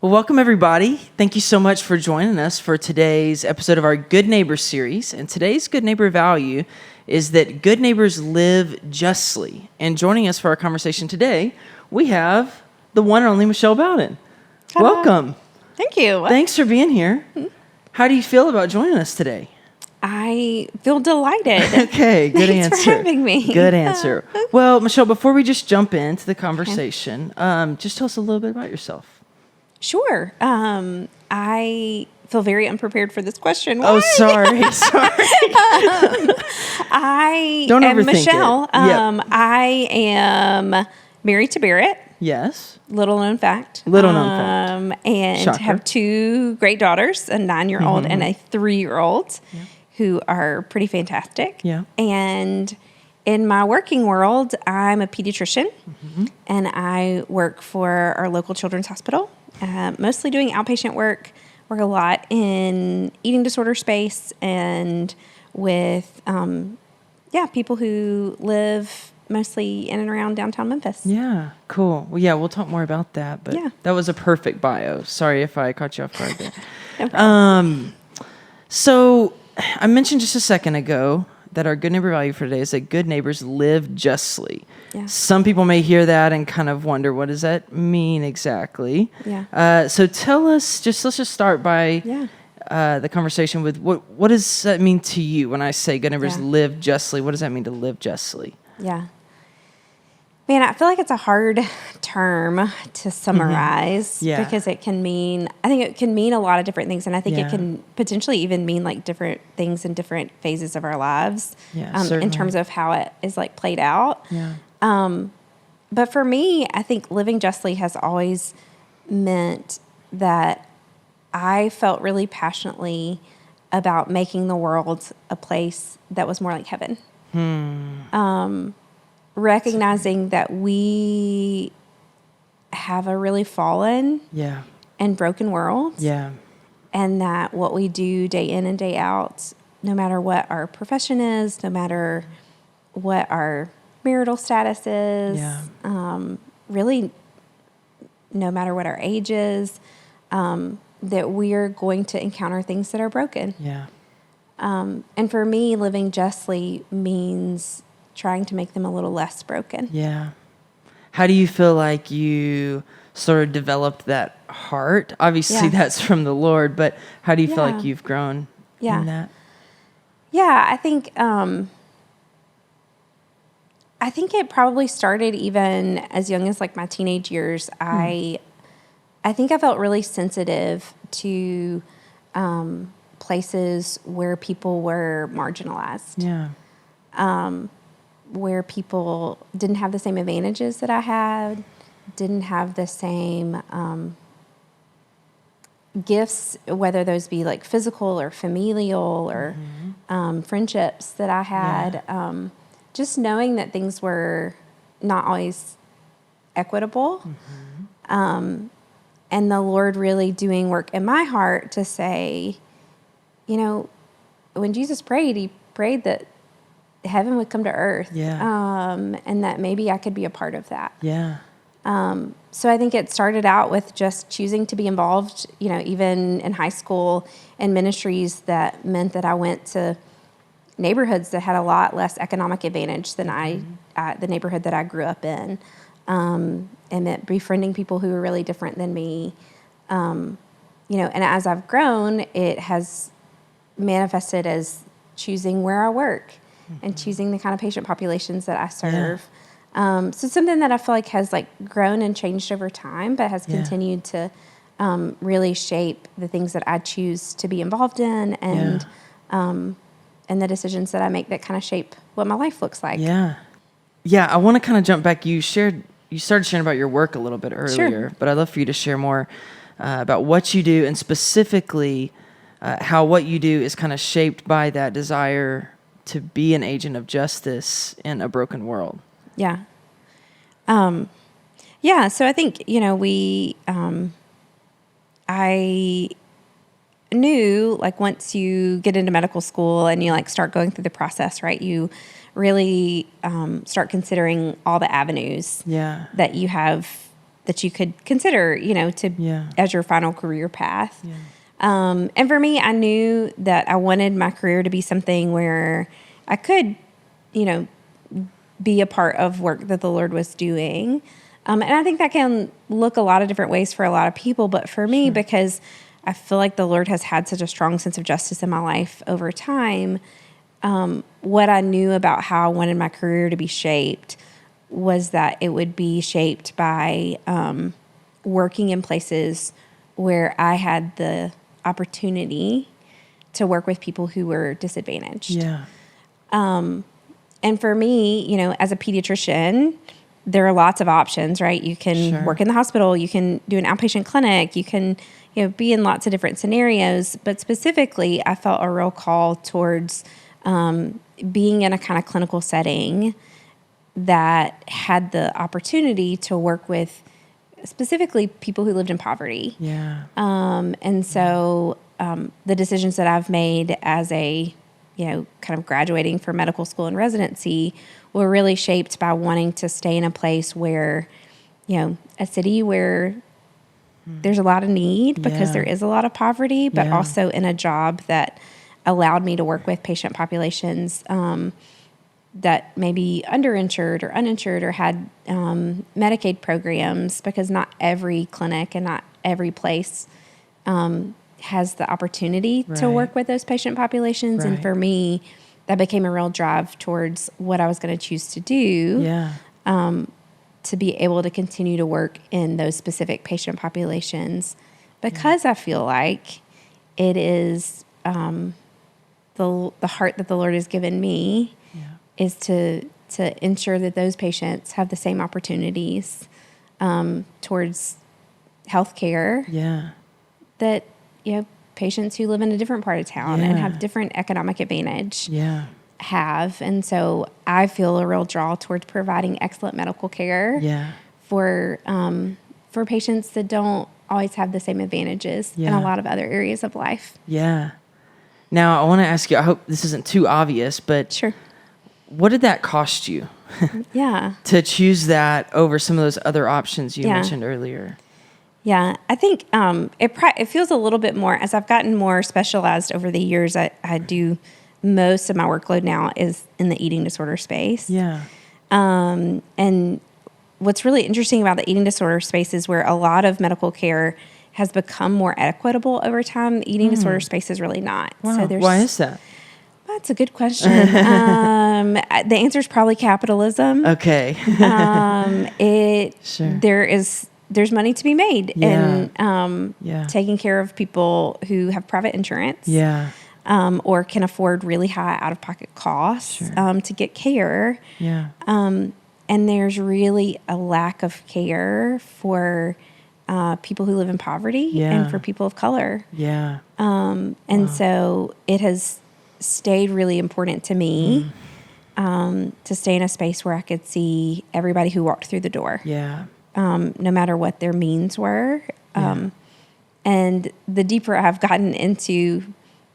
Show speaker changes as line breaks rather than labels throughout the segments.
Well, welcome everybody. Thank you so much for joining us for today's episode of our Good Neighbor series. And today's Good Neighbor value is that good neighbors live justly. And joining us for our conversation today, we have the one and only Michelle Bowden.
Hello.
Welcome.
Thank you.
Thanks for being here. How do you feel about joining us today?
I feel delighted.
Okay, good
Thanks
answer.
for having me.
Good answer. Well, Michelle, before we just jump into the conversation, just tell us a little bit about yourself.
Sure. I feel very unprepared for this question.
Oh, sorry.
I
Don't
am
overthink
Michelle.
it. Yep.
I am married to Barrett.
Yes.
Little known fact. And
Shocker.
have two great daughters, a 9-year-old and a 3-year-old, who are pretty fantastic.
Yeah.
And in my working world, I'm a pediatrician, and I work for our local children's hospital, mostly doing outpatient work. Work a lot in eating disorder space and with, people who live mostly in and around downtown Memphis.
Yeah, cool. Well, yeah, we'll talk more about that, but that was a perfect bio. Sorry if I caught you off guard there.
No problem.
So I mentioned just a second ago that our good neighbor value for today is that good neighbors live justly.
Yeah.
Some people may hear that and kind of wonder, what does that mean exactly?
Yeah.
So tell us, let's just start by the conversation with what does that mean to you when I say good neighbors live justly? What does that mean to live justly?
Yeah. Man, I feel like it's a hard term to summarize because it can mean a lot of different things. And I think it can potentially even mean like different things in different phases of our lives in terms of how it is like played out.
Yeah.
But for me, I think living justly has always meant that I felt really passionately about making the world a place that was more like heaven. Recognizing that we have a really fallen and broken world.
Yeah.
And that what we do day in and day out, no matter what our profession is, no matter what our marital status is, really no matter what our age is, that we're going to encounter things that are broken.
Yeah.
And for me, living justly means trying to make them a little less broken.
Yeah. How do you feel like you sort of developed that heart? Obviously, that's from the Lord, but how do you feel like you've grown in that?
Yeah, I think it probably started even as young as like my teenage years. I think I felt really sensitive to places where people were marginalized.
Yeah.
Where people didn't have the same advantages that I had, didn't have the same gifts, whether those be like physical or familial or friendships that I had. Just knowing that things were not always equitable. And the Lord really doing work in my heart to say, when Jesus prayed, he prayed that heaven would come to earth. And that maybe I could be a part of that.
Yeah.
So I think it started out with just choosing to be involved, even in high school in ministries that meant that I went to neighborhoods that had a lot less economic advantage than the neighborhood that I grew up in. And that befriending people who were really different than me. And as I've grown, it has manifested as choosing where I work and choosing the kind of patient populations that I serve. So it's something that I feel like has like grown and changed over time, but has continued to really shape the things that I choose to be involved in and the decisions that I make that kind of shape what my life looks like.
Yeah. I want to kind of jump back. You started sharing about your work a little bit earlier, but I'd love for you to share more about what you do and specifically how what you do is kind of shaped by that desire to be an agent of justice in a broken world.
Yeah. So I think, I knew like once you get into medical school and you like start going through the process, right, you really start considering all the avenues that you have that you could consider, as your final career path. And for me, I knew that I wanted my career to be something where I could, be a part of work that the Lord was doing. And I think that can look a lot of different ways for a lot of people. But for me, because I feel like the Lord has had such a strong sense of justice in my life over time, what I knew about how I wanted my career to be shaped was that it would be shaped by working in places where I had the opportunity to work with people who were disadvantaged.
Yeah.
And for me, as a pediatrician, there are lots of options, right? You can work in the hospital, you can do an outpatient clinic, you can, be in lots of different scenarios. But specifically, I felt a real call towards being in a kind of clinical setting that had the opportunity to work with specifically people who lived in poverty.
Yeah.
And so the decisions that I've made as a kind of graduating from medical school and residency were really shaped by wanting to stay in a place where, a city where there's a lot of need because there is a lot of poverty, but also in a job that allowed me to work with patient populations that may be underinsured or uninsured or had Medicaid programs, because not every clinic and not every place has the opportunity to work with those patient populations. And for me, that became a real drive towards what I was going to choose to do, to be able to continue to work in those specific patient populations, because I feel like it is the heart that the Lord has given me is to ensure that those patients have the same opportunities towards healthcare that patients who live in a different part of town and have different economic advantage have. And so I feel a real draw towards providing excellent medical care for patients that don't always have the same advantages in a lot of other areas of life.
Yeah. Now, I want to ask you, I hope this isn't too obvious, but what did that cost you? To choose that over some of those other options you mentioned earlier?
Yeah, I think it feels a little bit more, as I've gotten more specialized over the years, I do most of my workload now is in the eating disorder space. And what's really interesting about the eating disorder space is where a lot of medical care has become more equitable over time. The eating disorder space is really not.
Wow.
So
Why is that?
That's a good question. The answer is probably capitalism.
Okay.
There's money to be made in taking care of people who have private insurance, or can afford really high out-of-pocket costs to get care. And there's really a lack of care for people who live in poverty and for people of color. And so it has stayed really important to me to stay in a space where I could see everybody who walked through the door. No matter what their means were. And the deeper I've gotten into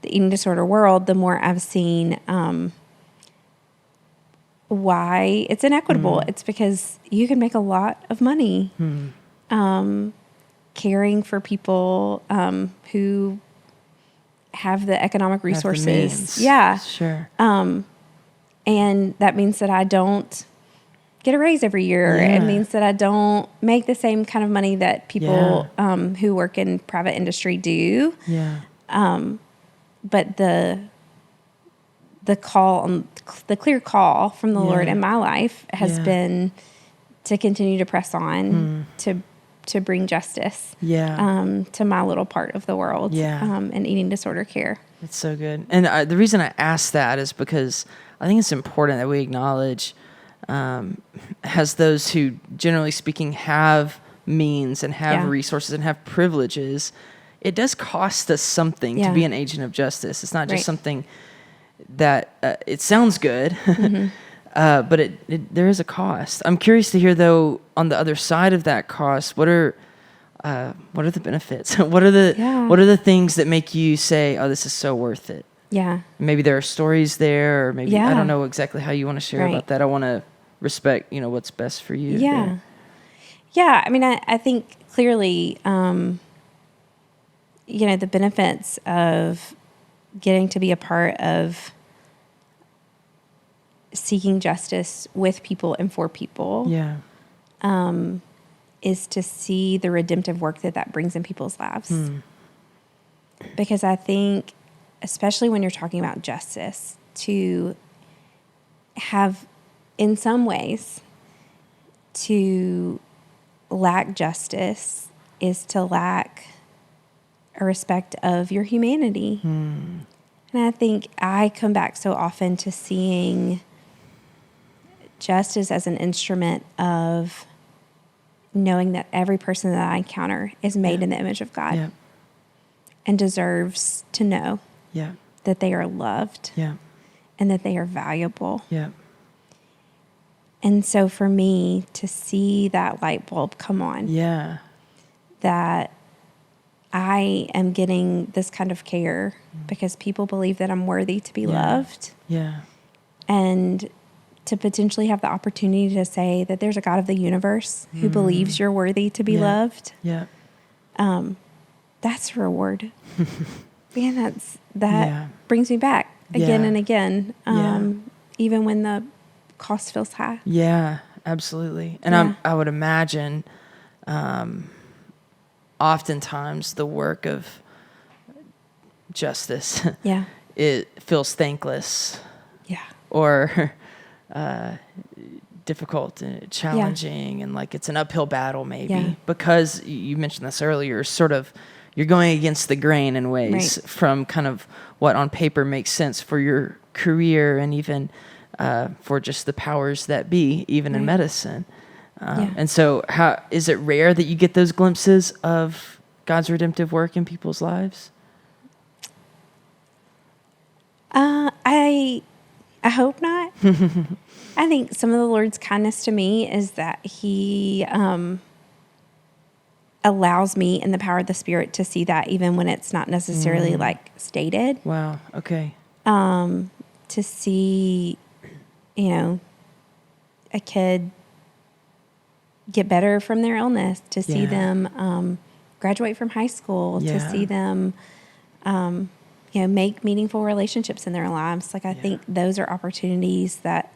the eating disorder world, the more I've seen why it's inequitable. It's because you can make a lot of money caring for people who have the economic resources. And that means that I don't get a raise every year. It means that I don't make the same kind of money that people who work in private industry do. But the clear call from the Lord in my life has been to continue to press on to bring justice to my little part of the world in eating disorder care.
It's so good. And the reason I ask that is because I think it's important that we acknowledge as those who, generally speaking, have means and have resources and have privileges, it does cost us something to be an agent of justice. It's not just something that it sounds good, but there is a cost. I'm curious to hear, though, on the other side of that cost, what are the benefits? What are the things that make you say, "Oh, this is so worth it"? Maybe there are stories there, or maybe I don't know exactly how you want to share about that. I want to respect, what's best for you.
Yeah, I mean, I think clearly, the benefits of getting to be a part of seeking justice with people and for people
Yeah.
is to see the redemptive work that brings in people's lives. Because I think, especially when you're talking about justice, to have, in some ways, to lack justice is to lack a respect of your humanity. And I think I come back so often to seeing justice as an instrument of knowing that every person that I encounter is made in the image of God
Yeah.
and deserves to know
Yeah.
that they are loved
Yeah.
and that they are valuable.
Yeah.
And so for me to see that light bulb come on,
Yeah.
that I am getting this kind of care because people believe that I'm worthy to be loved,
Yeah.
and to potentially have the opportunity to say that there's a God of the universe who believes you're worthy to be loved.
Yeah.
That's a reward. Man, that
Yeah.
brings me back again
Yeah.
and again,
Yeah.
even when the cost feels high.
Yeah, absolutely. And
Yeah.
I would imagine oftentimes the work of justice
Yeah.
it feels thankless
Yeah.
or difficult and challenging, and like it's an uphill battle maybe
Yeah.
because you mentioned this earlier, sort of you're going against the grain in ways
Right.
from kind of what on paper makes sense for your career and even for just the powers that be, even in
Right.
medicine.
Yeah.
And so how is it rare that you get those glimpses of God's redemptive work in people's lives?
I hope not. I think some of the Lord's kindness to me is that He allows me in the power of the Spirit to see that even when it's not necessarily like stated.
Wow. Okay.
To see, a kid get better from their illness, to see
Yeah.
them graduate from high school, to
Yeah.
see them, make meaningful relationships in their lives. Like, I think those are opportunities that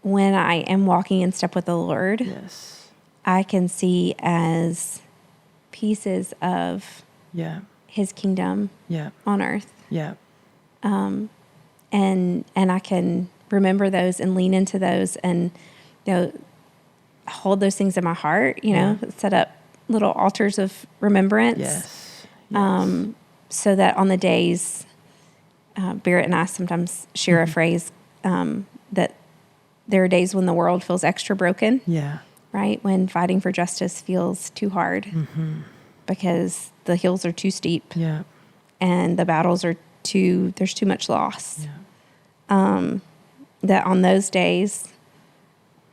when I am walking in step with the Lord,
Yes.
I can see as pieces of
Yeah.
His kingdom
Yeah.
on earth.
Yeah.
And I can remember those and lean into those and, hold those things in my heart, set up little altars of remembrance.
Yes. Yes.
So that on the days, Barrett and I sometimes share a phrase, that there are days when the world feels extra broken,
Yeah.
right? When fighting for justice feels too hard because the hills are too steep
Yeah.
and the battles are there's too much loss.
Yeah.
That on those days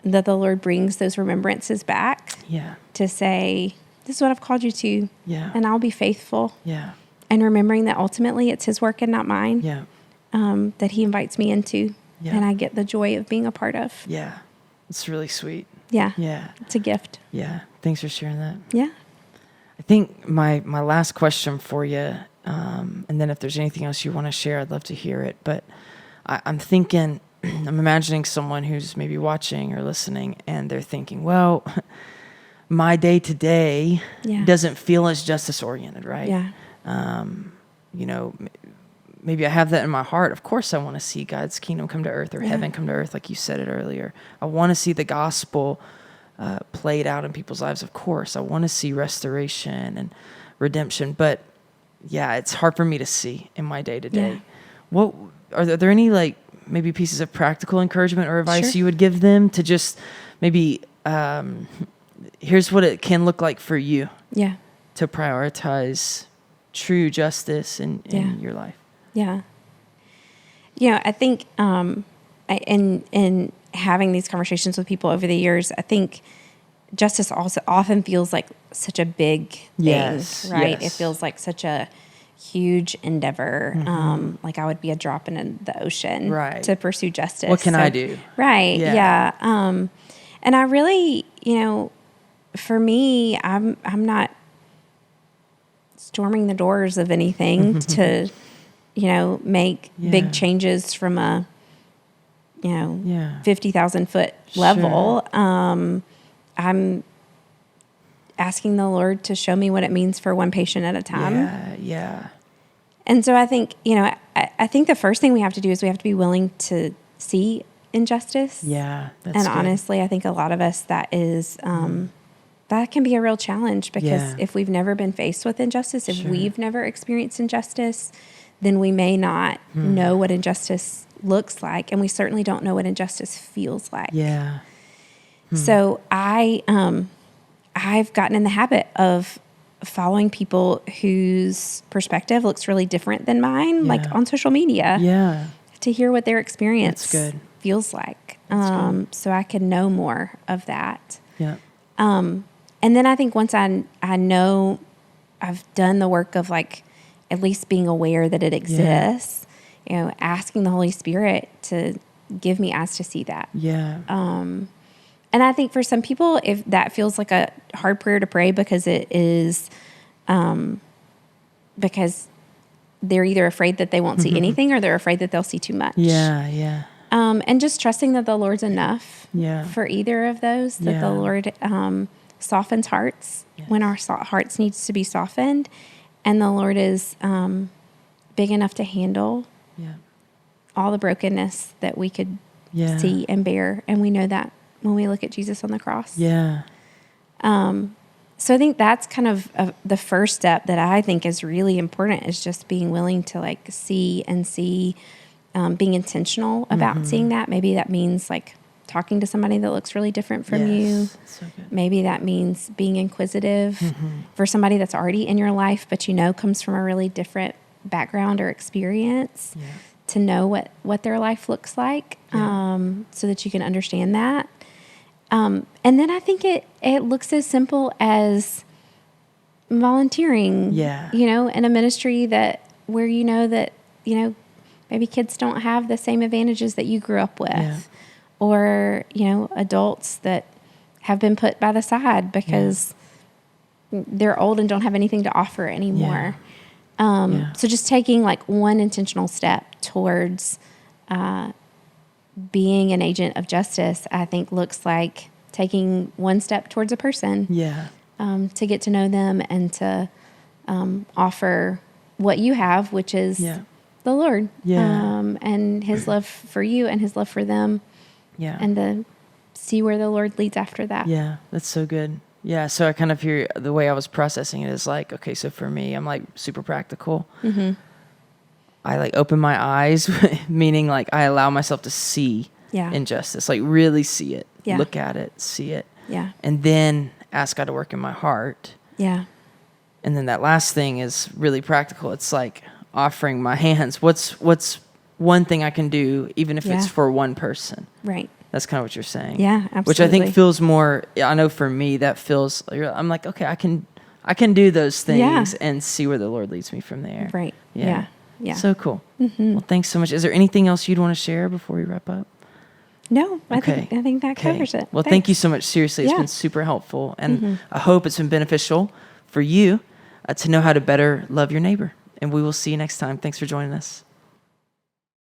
that the Lord brings those remembrances back
Yeah.
to say, this is what I've called you to,
Yeah.
and I'll be faithful.
Yeah.
And remembering that ultimately it's His work and not mine,
Yeah.
that He invites me into,
Yeah.
and I get the joy of being a part of.
Yeah. It's really sweet.
Yeah.
Yeah.
It's a gift.
Yeah. Thanks for sharing that.
Yeah.
I think my last question for you, and then if there's anything else you want to share, I'd love to hear it. But I'm thinking, I'm imagining someone who's maybe watching or listening, and they're thinking, well, my day to day
Yeah.
doesn't feel as justice oriented, right?
Yeah.
Maybe I have that in my heart. Of course, I want to see God's kingdom come to earth, or
Yeah.
heaven come to earth, like you said it earlier. I want to see the gospel played out in people's lives. Of course, I want to see restoration and redemption. But yeah, it's hard for me to see in my day to day.
Yeah.
What are there any like maybe pieces of practical encouragement or advice
Sure.
you would give them to just maybe here's what it can look like for you
Yeah.
to prioritize true justice in
Yeah.
your life?
Yeah. I think in having these conversations with people over the years, I think justice also often feels like such a big thing,
Yes,
right?
yes.
It feels like such a huge endeavor. Like I would be a drop in the ocean
Right.
to pursue justice.
What can I do?
Right.
Yeah.
Yeah. And I really, for me, I'm not storming the doors of anything to, make big changes from a, 50,000 foot level.
Sure.
I'm asking the Lord to show me what it means for one patient at a time.
Yeah.
And so I think, I think the first thing we have to do is we have to be willing to see injustice.
Yeah. That's
And
good.
honestly, I think a lot of us, that is, that can be a real challenge, because if we've never been faced with injustice, if we've never experienced injustice, then we may not know what injustice looks like. And we certainly don't know what injustice feels like.
Yeah.
So I've gotten in the habit of following people whose perspective looks really different than mine, like on social media.
Yeah.
To hear what their experience
That's good.
feels like.
Good.
So I can know more of that.
Yeah.
And then I think once I know I've done the work of like at least being aware that it exists, asking the Holy Spirit to give me eyes to see that.
Yeah.
And I think for some people, if that feels like a hard prayer to pray, because it is, because they're either afraid that they won't see anything, or they're afraid that they'll see too much.
Yeah.
And just trusting that the Lord's enough for either of those, that the
Yeah.
Lord softens hearts when our hearts needs to be softened, and the Lord is big enough to handle all the brokenness that we could see and bear. And we know that when we look at Jesus on the cross.
Yeah.
So I think that's kind of the first step that I think is really important, is just being willing to like see, being intentional about seeing that. Maybe that means like talking to somebody that looks really different from you.
So good.
Maybe that means being inquisitive for somebody that's already in your life, but comes from a really different background or experience, to know what their life looks like, so that you can understand that. And then I think it looks as simple as volunteering, in a ministry where that, maybe kids don't have the same advantages that you grew up with, or, adults that have been put by the side because they're old and don't have anything to offer anymore. So just taking like one intentional step towards being an agent of justice, I think looks like taking one step towards a person to get to know them and to offer what you have, which is the Lord and his love for you and his love for them, and to see where the Lord leads after that.
Yeah, that's so good. Yeah, so I kind of hear the way I was processing it is like, okay, so for me, I'm like super practical. I like open my eyes, meaning like I allow myself to see injustice, like really see it, look at it, see it. And then ask God to work in my heart. And then that last thing is really practical. It's like offering my hands. What's one thing I can do, even if it's for one person?
Right.
That's kind of what you're saying.
Yeah, absolutely.
Which I think feels more, I know for me, that feels, I'm like, okay, I can do those things and see where the Lord leads me from there.
Right. Yeah.
So cool. Well, thanks so much. Is there anything else you'd want to share before we wrap up?
No, I think that covers it.
Well, thank you so much. Seriously, it's been super helpful. And I hope it's been beneficial for you to know how to better love your neighbor. And we will see you next time. Thanks for joining us.